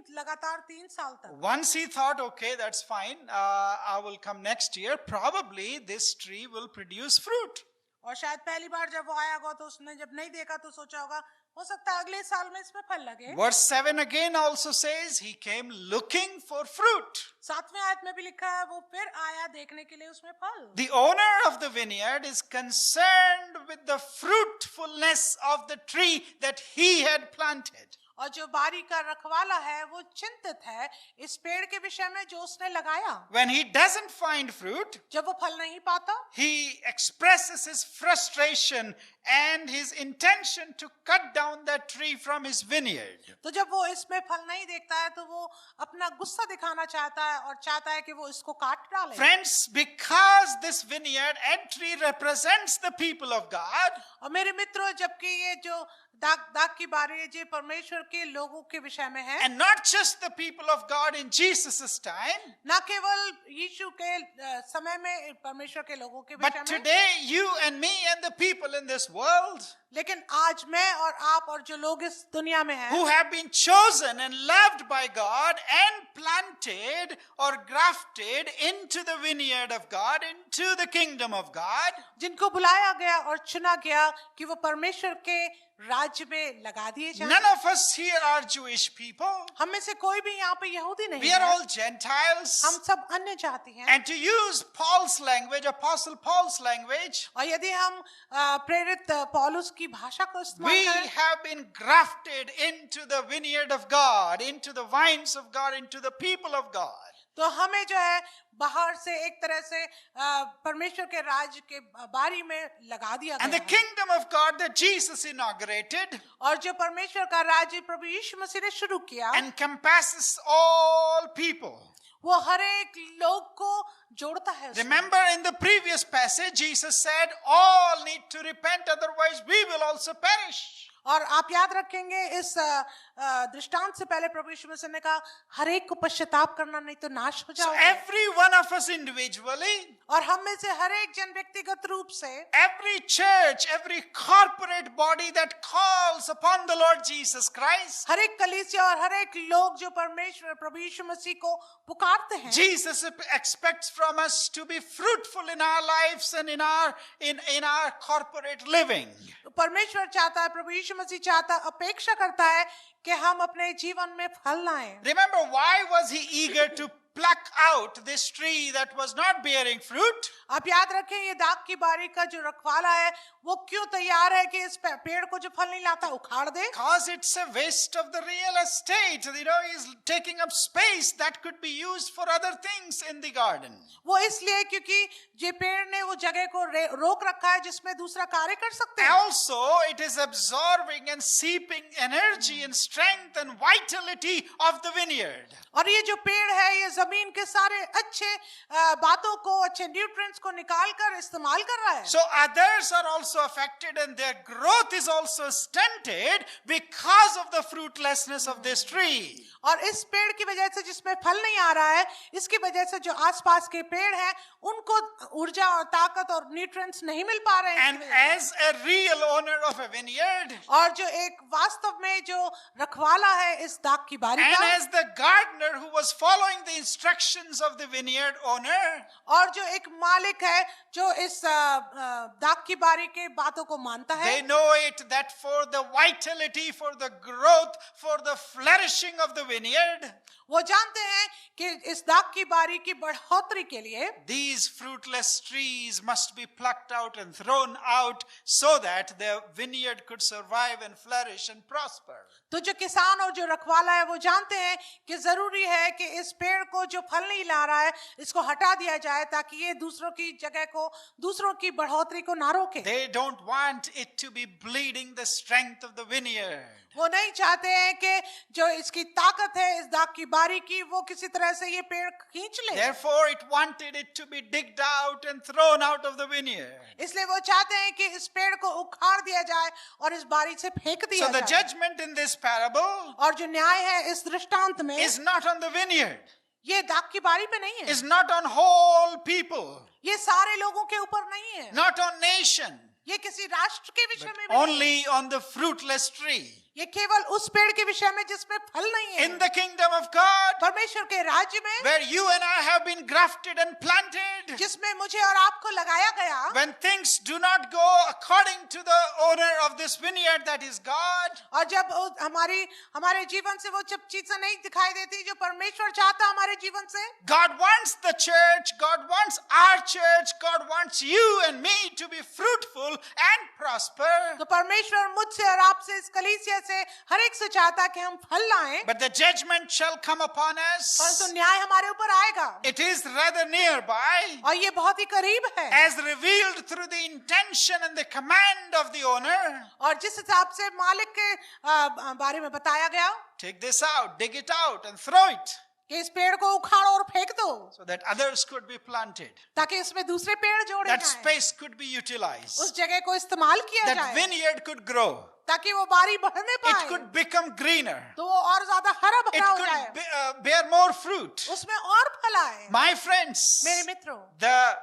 Speaker 2: लगातार 3 साल तक.
Speaker 1: Once he thought, okay, that's fine, I will come next year. Probably this tree will produce fruit.
Speaker 2: और शायद पहली बार जब वो आया होगा तो उसने जब नहीं देखा तो सोचा होगा हो सकता है अगले साल में इसमें फल लगे.
Speaker 1: Verse 7 again also says he came looking for fruit.
Speaker 2: 7वें आयत में भी लिखा है वो फिर आया देखने के लिए उसमें फल.
Speaker 1: The owner of the vineyard is concerned with the fruitfulness of the tree that he had planted.
Speaker 2: और जो बारी का रखवाला है वो चिंतित है इस पेड़ के विषय में जो उसने लगाया.
Speaker 1: When he doesn't find fruit,
Speaker 2: जब वो फल नहीं पाता
Speaker 1: he expresses his frustration and his intention to cut down that tree from his vineyard.
Speaker 2: तो जब वो इसमें फल नहीं देखता है तो वो अपना गुस्सा दिखाना चाहता है और चाहता है कि वो इसको काट डाले.
Speaker 1: Friends, because this vineyard and tree represents the people of God,
Speaker 2: और मेरे मित्रों जबकि ये जो दाग की बारी है जो परमेश्वर के लोगों के विषय में है,
Speaker 1: and not just the people of God in Jesus' time,
Speaker 2: ना केवल यीशु के समय में परमेश्वर के लोगों के
Speaker 1: but
Speaker 2: विषय में,
Speaker 1: today you and me and the people in this world
Speaker 2: लेकिन आज मैं और आप और जो लोग इस दुनिया में हैं,
Speaker 1: who have been chosen and loved by God and planted or grafted into the vineyard of God, into the kingdom of God,
Speaker 2: जिनको बुलाया गया और चुना गया कि वो परमेश्वर के राज्य में लगा दिए जाएं।
Speaker 1: None of us here are Jewish people.
Speaker 2: हम में से कोई भी यहाँ पे यहूदी नहीं
Speaker 1: We are
Speaker 2: है,
Speaker 1: all Gentiles.
Speaker 2: हम सब अन्य जाति हैं।
Speaker 1: And to use Paul's language, Apostle Paul's language,
Speaker 2: और यदि हम प्रेरित पौलुस की भाषा को इस्तेमाल
Speaker 1: we
Speaker 2: करें,
Speaker 1: have been grafted into the vineyard of God, into the vines of God, into the people of God.
Speaker 2: तो हमें जो है बाहर से एक तरह से परमेश्वर के राज्य के बारी में लगा दिया
Speaker 1: And
Speaker 2: गया
Speaker 1: the
Speaker 2: है।
Speaker 1: kingdom of God that Jesus inaugurated
Speaker 2: और जो परमेश्वर का राज्य प्रभु यीशु मसीह ने शुरू किया,
Speaker 1: encompasses all people.
Speaker 2: वो हर एक लोग को जोड़ता है उसमें।
Speaker 1: Remember in the previous passage, Jesus said, all need to repent, otherwise we will also perish.
Speaker 2: और आप याद रखेंगे इस दृष्टांत से पहले प्रभु यीशु मसीह ने कहा हर एक को पश्चाताप करना, नहीं तो नाश हो
Speaker 1: So
Speaker 2: जाओगे।
Speaker 1: every one of us individually,
Speaker 2: और हम में से हर एक जन व्यक्तिगत रूप से,
Speaker 1: every church, every corporate body that calls upon the Lord Jesus Christ,
Speaker 2: हर एक कलीसिया और हर एक लोग जो परमेश्वर प्रभु यीशु मसीह को पुकारते हैं,
Speaker 1: Jesus expects from us to be fruitful in our lives and in our corporate living.
Speaker 2: परमेश्वर चाहता है, प्रभु यीशु मसीह चाहता है, अपेक्षा करता है कि हम अपने जीवन में फल लाएं।
Speaker 1: Remember, why was he eager to pluck out this tree that was not bearing fruit?
Speaker 2: आप याद रखें ये दाख की बारी का जो रखवाला है वो क्यों तैयार है कि इस पेड़ को जो फल नहीं लाता उखाड़ दे?
Speaker 1: Because it's a waste of the real estate. He's taking up space that could be used for other things in the garden.
Speaker 2: वो इसलिए क्योंकि ये पेड़ ने वो जगह को रोक रखा है जिसमें दूसरा कार्य कर सकते हैं।
Speaker 1: Also, it is absorbing and seeping energy and strength and vitality of the vineyard.
Speaker 2: और ये जो पेड़ है ये जमीन के सारे अच्छे बातों को, अच्छे न्यूट्रिएंट्स को निकाल कर इस्तेमाल कर रहा है।
Speaker 1: So others are also affected and their growth is also stunted because of the fruitlessness of this tree.
Speaker 2: और इस पेड़ की वजह से जिसमें फल नहीं आ रहा है, इसकी वजह से जो आसपास के पेड़ हैं उनको ऊर्जा और ताकत और न्यूट्रिएंट्स नहीं मिल पा रहे हैं।
Speaker 1: And as a real owner of a vineyard,
Speaker 2: और जो एक वास्तव में जो रखवाला है इस दाख की बारी
Speaker 1: and
Speaker 2: का,
Speaker 1: as the gardener who was following the instructions of the vineyard owner,
Speaker 2: और जो एक मालिक है जो इस दाख की बारी के बातों को मानता है,
Speaker 1: they know it that for the vitality, for the growth, for the flourishing of the vineyard,
Speaker 2: वो जानते हैं कि इस दाख की बारी की बढ़ोतरी के लिए
Speaker 1: these fruitless trees must be plucked out and thrown out so that the vineyard could survive and flourish and prosper.
Speaker 2: तो जो किसान और जो रखवाला है वो जानते हैं कि जरूरी है कि इस पेड़ को जो फल नहीं ला रहा है इसको हटा दिया जाए ताकि ये दूसरों की जगह को, दूसरों की बढ़ोतरी को ना रोके।
Speaker 1: They don't want it to be bleeding the strength of the vineyard.
Speaker 2: वो नहीं चाहते हैं कि जो इसकी ताकत है इस दाख की बारी की वो किसी तरह से ये पेड़ खींच ले।
Speaker 1: Therefore, it wanted it to be digged out and thrown out of the vineyard.
Speaker 2: इसलिए वो चाहते हैं कि इस पेड़ को उखाड़ दिया जाए और इस बारी से फेंक दिया
Speaker 1: So the
Speaker 2: जाए।
Speaker 1: judgment in this parable
Speaker 2: और जो न्याय है इस दृष्टांत में
Speaker 1: is not on the vineyard,
Speaker 2: ये दाख की बारी पे नहीं है,
Speaker 1: is not on whole people,
Speaker 2: ये सारे लोगों के ऊपर नहीं है,
Speaker 1: not on nation,
Speaker 2: ये किसी राष्ट्र के विषय में भी नहीं है।
Speaker 1: only on the fruitless tree.
Speaker 2: ये केवल उस पेड़ के विषय में जिसमें फल नहीं है।
Speaker 1: In the kingdom of God,
Speaker 2: परमेश्वर के राज्य में
Speaker 1: where you and I have been grafted and planted,
Speaker 2: जिसमें मुझे और आपको लगाया गया,
Speaker 1: when things do not go according to the owner of this vineyard, that is God,
Speaker 2: और जब हमारे जीवन से वो जब चीजें नहीं दिखाई देती जो परमेश्वर चाहता हमारे जीवन से,
Speaker 1: God wants the church, God wants our church, God wants you and me to be fruitful and prosper.
Speaker 2: तो परमेश्वर मुझसे और आपसे इस कलीसिया से हर एक से चाहता है कि हम फल लाएं,
Speaker 1: But the judgment shall come upon us.
Speaker 2: परंतु न्याय हमारे ऊपर आएगा।
Speaker 1: It is rather nearby,
Speaker 2: और ये बहुत ही करीब है,
Speaker 1: as revealed through the intention and the command of the owner.
Speaker 2: और जिस हिसाब से मालिक के बारे में बताया गया
Speaker 1: Take this out, dig it out and throw it
Speaker 2: कि इस पेड़ को उखाड़ो और फेंक दो
Speaker 1: so that others could be planted.
Speaker 2: ताकि इसमें दूसरे पेड़ जोड़े
Speaker 1: That
Speaker 2: जाएं,
Speaker 1: space could be utilized.
Speaker 2: उस जगह को इस्तेमाल किया
Speaker 1: That
Speaker 2: जाए
Speaker 1: vineyard could grow.
Speaker 2: ताकि वो बारी बढ़ने
Speaker 1: It
Speaker 2: पाए,
Speaker 1: could become greener.
Speaker 2: तो वो और ज्यादा हरा
Speaker 1: It
Speaker 2: भरा हो
Speaker 1: could
Speaker 2: जाए,
Speaker 1: bear more fruit.
Speaker 2: उसमें और फल आए।
Speaker 1: My friends,
Speaker 2: मेरे मित्रों,
Speaker 1: the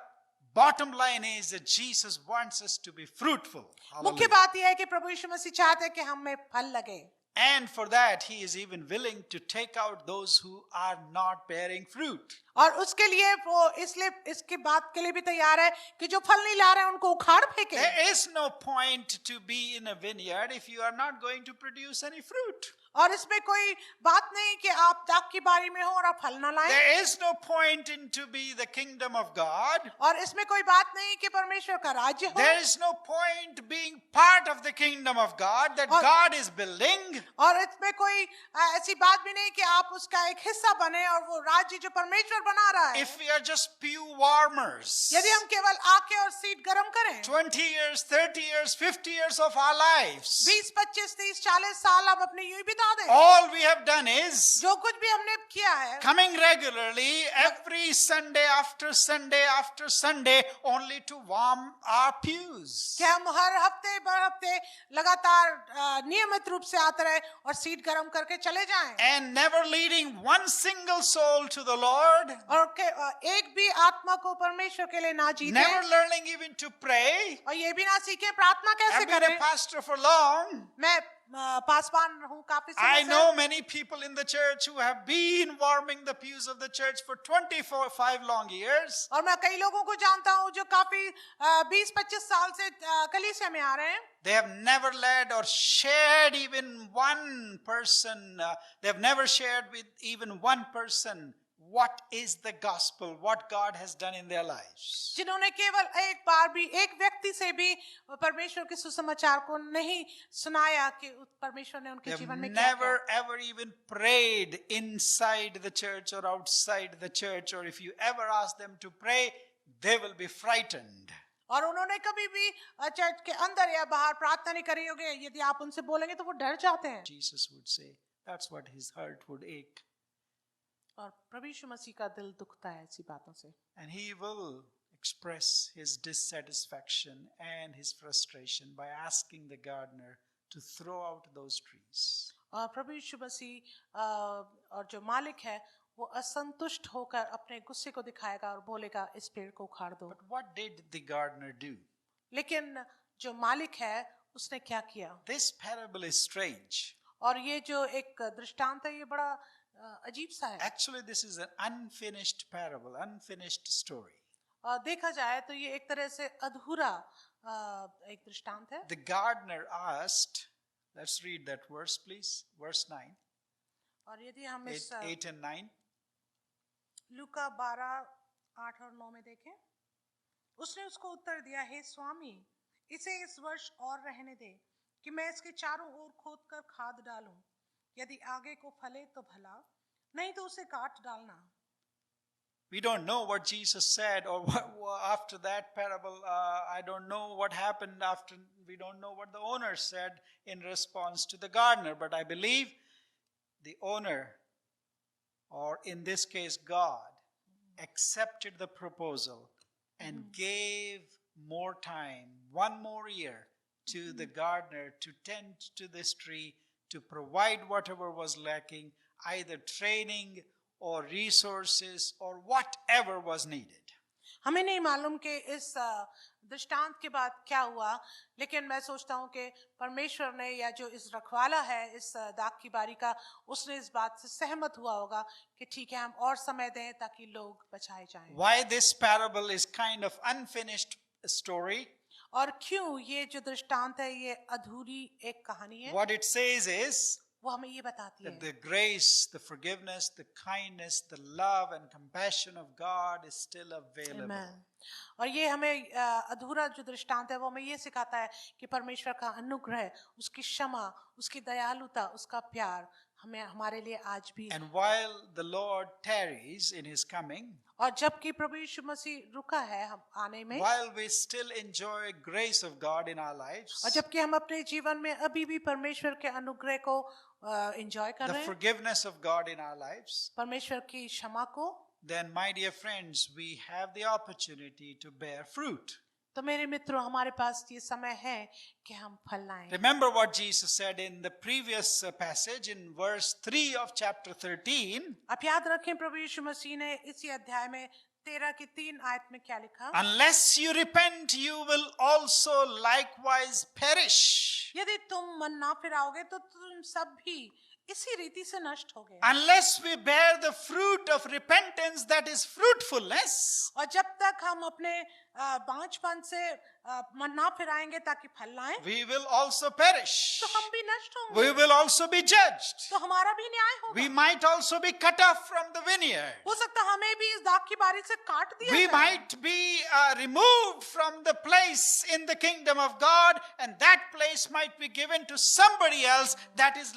Speaker 1: bottom line is that Jesus wants us to be fruitful.
Speaker 2: मुख्य
Speaker 1: Hallelujah.
Speaker 2: बात यह है कि प्रभु यीशु मसीह चाहते हैं कि हम में फल लगे।
Speaker 1: And for that, he is even willing to take out those who are not bearing fruit.
Speaker 2: और उसके लिए वो इसलिए इसकी बात के लिए भी तैयार है कि जो फल नहीं ला रहे हैं उनको उखाड़ फेंके।
Speaker 1: There is no point to be in a vineyard if you are not going to produce any fruit.
Speaker 2: और इसमें कोई बात नहीं कि आप दाख की बारी में हो और आप फल ना लाएं।
Speaker 1: There is no point in to be the kingdom of God.
Speaker 2: और इसमें कोई बात नहीं कि परमेश्वर का राज्य हो।
Speaker 1: There is no point being part of the kingdom of God that God is building.
Speaker 2: और इसमें कोई ऐसी बात भी नहीं कि आप उसका एक हिस्सा बने और वो राज्य जो परमेश्वर बना रहा है।
Speaker 1: If we are just pew warmers,
Speaker 2: यदि हम केवल आके और सीट गरम करें
Speaker 1: 20 years, 30 years, 50 years of our lives,
Speaker 2: 20, 25, 30, 40 साल हम अपने यूं ही बिता दें।
Speaker 1: all we have done is
Speaker 2: जो कुछ भी हमने किया है
Speaker 1: coming regularly every Sunday after Sunday after Sunday only to warm our pews.
Speaker 2: कि हम हर हफ्ते लगातार नियमित रूप से आते रहे और सीट गरम करके चले जाएं।
Speaker 1: And never leading one single soul to the Lord.
Speaker 2: और एक भी आत्मा को परमेश्वर के लिए ना जीते।
Speaker 1: Never learning even to pray.
Speaker 2: और ये भी ना सीखे प्रार्थना कैसे
Speaker 1: I've been a
Speaker 2: करें।
Speaker 1: pastor for long.
Speaker 2: मैं पासवान हूँ काफी समय
Speaker 1: I
Speaker 2: से।
Speaker 1: know many people in the church who have been warming the pews of the church for 25 long years.
Speaker 2: और मैं कई लोगों को जानता हूँ जो काफी 20-25 साल से कलीसिया में आ रहे हैं।
Speaker 1: They have never led or shared even one person. They have never shared with even one person what is the gospel, what God has done in their lives.
Speaker 2: जिन्होंने केवल एक बार भी एक व्यक्ति से भी परमेश्वर के सुसमाचार को नहीं सुनाया कि परमेश्वर ने उनके
Speaker 1: They
Speaker 2: जीवन में
Speaker 1: have
Speaker 2: क्या
Speaker 1: never
Speaker 2: किया।
Speaker 1: ever even prayed inside the church or outside the church, or if you ever ask them to pray, they will be frightened.
Speaker 2: और उन्होंने कभी भी चर्च के अंदर या बाहर प्रार्थना नहीं करी होगी। यदि आप उनसे बोलेंगे तो वो डर जाते हैं।
Speaker 1: Jesus would say, that's what his heart would ache.
Speaker 2: और प्रभु यीशु मसीह का दिल दुखता है ऐसी बातों से।
Speaker 1: And he will express his dissatisfaction and his frustration by asking the gardener to throw out those trees.
Speaker 2: और प्रभु यीशु मसीह और जो मालिक है वो असंतुष्ट होकर अपने गुस्से को दिखाएगा और बोलेगा इस पेड़ को उखाड़ दो।
Speaker 1: But what did the gardener do?
Speaker 2: लेकिन जो मालिक है उसने क्या किया?
Speaker 1: This parable is strange.
Speaker 2: और ये जो एक दृष्टांत है ये बड़ा अजीब सा है।
Speaker 1: Actually, this is an unfinished parable, unfinished story.
Speaker 2: देखा जाए तो ये एक तरह से अधूरा एक दृष्टांत है।
Speaker 1: The gardener asked, let's read that verse please, verse 9,
Speaker 2: और यदि हम इस
Speaker 1: 8 and 9.
Speaker 2: लूका 12:8 और 9 में देखें, उसने उसको उत्तर दिया, हे स्वामी, इसे इस वर्ष और रहने दे कि मैं इसके चारों ओर खोदकर खाद डालूं। यदि आगे को फले तो भला, नहीं तो उसे काट डालना।
Speaker 1: We don't know what Jesus said, or after that parable, I don't know what happened after. We don't know what the owner said in response to the gardener, but I believe the owner, or in this case God, accepted the proposal and gave more time, one more year, to the gardener to tend to this tree, to provide whatever was lacking, either training or resources or whatever was needed.
Speaker 2: हमें नहीं मालूम कि इस दृष्टांत के बाद क्या हुआ, लेकिन मैं सोचता हूँ कि परमेश्वर ने या जो इस रखवाला है इस दाख की बारी का, उसने इस बात से सहमत हुआ होगा कि ठीक है हम और समय दें ताकि लोग बचाए जाएं।
Speaker 1: Why this parable is kind of unfinished story?
Speaker 2: और क्यों ये जो दृष्टांत है ये अधूरी एक कहानी है?
Speaker 1: What it says is
Speaker 2: वो हमें ये बताती
Speaker 1: that
Speaker 2: है
Speaker 1: the grace, the forgiveness, the kindness, the love and compassion of God is still available.
Speaker 2: Amen. और ये हमें अधूरा जो दृष्टांत है वो हमें ये सिखाता है कि परमेश्वर का अनुग्रह, उसकी क्षमा, उसकी दयालुता, उसका प्यार हमें हमारे लिए आज भी।
Speaker 1: And while the Lord tarries in his coming,
Speaker 2: और जबकि प्रभु यीशु मसीह रुका है हम आने में,
Speaker 1: while we still enjoy grace of God in our lives,
Speaker 2: और जबकि हम अपने जीवन में अभी भी परमेश्वर के अनुग्रह को एंजॉय कर
Speaker 1: the
Speaker 2: रहे हैं,
Speaker 1: forgiveness of God in our lives,
Speaker 2: परमेश्वर की क्षमा को,
Speaker 1: then my dear friends, we have the opportunity to bear fruit.
Speaker 2: तो मेरे मित्रों हमारे पास ये समय है कि हम फल लाएं।
Speaker 1: Remember what Jesus said in the previous passage in verse 3 of chapter 13.
Speaker 2: आप याद रखें प्रभु यीशु मसीह ने इसी अध्याय में 13 की 3 आयत में क्या लिखा?
Speaker 1: Unless you repent, you will also likewise perish.
Speaker 2: यदि तुम मन ना फिराओगे तो तुम सब भी इसी रीति से नष्ट होगे।
Speaker 1: Unless we bear the fruit of repentance, that is fruitfulness,
Speaker 2: और जब तक हम अपने बांझपन से मन ना फिराएंगे ताकि फल लाएं,
Speaker 1: we will also perish.
Speaker 2: तो हम भी नष्ट होंगे,
Speaker 1: We will also be judged.
Speaker 2: तो हमारा भी न्याय होगा।
Speaker 1: We might also be cut off from the vineyard.
Speaker 2: हो सकता है हमें भी इस दाख की बारी से काट दिया
Speaker 1: We
Speaker 2: जाए।
Speaker 1: might be removed from the place in the kingdom of God, and that place might be given to somebody else that is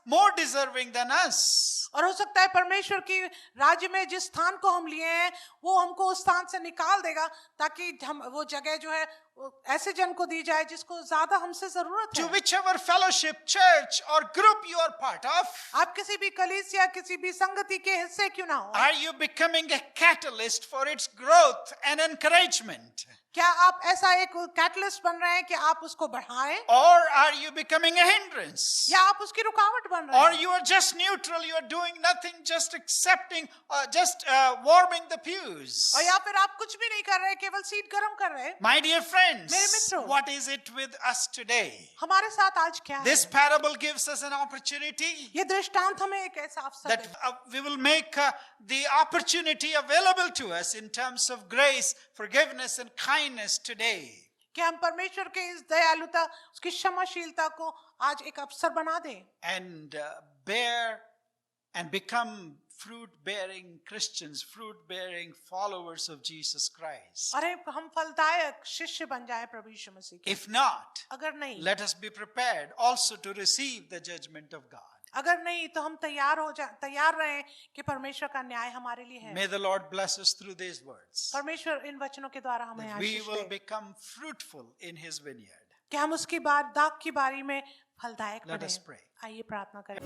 Speaker 1: more deserving than us.
Speaker 2: और हो सकता है परमेश्वर की राज्य में जिस स्थान को हम लिए हैं वो हमको उस स्थान से निकाल देगा ताकि हम वो जगह जो है वो ऐसे जन को दी जाए जिसको ज्यादा हमसे जरूरत
Speaker 1: To
Speaker 2: है।
Speaker 1: whichever fellowship, church, or group you are part of,
Speaker 2: आप किसी भी कलीसिया किसी भी संगति के हिस्से क्यों ना हो,
Speaker 1: are you becoming a catalyst for its growth and encouragement?
Speaker 2: क्या आप ऐसा एक कैटलिस्ट बन रहे हैं कि आप उसको बढ़ाएं
Speaker 1: Or are you becoming a hindrance?
Speaker 2: या आप उसकी रुकावट बन रहे
Speaker 1: Or
Speaker 2: हैं?
Speaker 1: you are just neutral, you are doing nothing, just accepting, just warming the pews.
Speaker 2: और या फिर आप कुछ भी नहीं कर रहे, केवल सीट गर्म कर रहे हैं।
Speaker 1: My dear friends,
Speaker 2: मेरे मित्रों,
Speaker 1: what is it with us today?
Speaker 2: हमारे साथ आज क्या है?
Speaker 1: This parable gives us an opportunity
Speaker 2: ये दृष्टांत हमें एक ऐसा अवसर
Speaker 1: that
Speaker 2: देता है
Speaker 1: we will make the opportunity available to us in terms of grace, forgiveness, and kindness today.
Speaker 2: कि हम परमेश्वर के इस दयालुता उसकी क्षमाशीलता को आज एक अवसर बना दें
Speaker 1: And bear and become fruit-bearing Christians, fruit-bearing followers of Jesus Christ.
Speaker 2: और हम फलदायक शिष्य बन जाए प्रभु यीशु मसीह के।
Speaker 1: If not,
Speaker 2: अगर नहीं
Speaker 1: let us be prepared also to receive the judgment of God.
Speaker 2: अगर नहीं तो हम तैयार रहें कि परमेश्वर का न्याय हमारे लिए है।
Speaker 1: May the Lord bless us through these words.
Speaker 2: परमेश्वर इन वचनों के द्वारा हमें
Speaker 1: That we
Speaker 2: Ashish
Speaker 1: will
Speaker 2: they
Speaker 1: become fruitful in His vineyard.
Speaker 2: कि हम उसकी दाख की बारी में फलदायक
Speaker 1: Let
Speaker 2: बने।
Speaker 1: us pray.
Speaker 2: आइए प्रार्थना करें।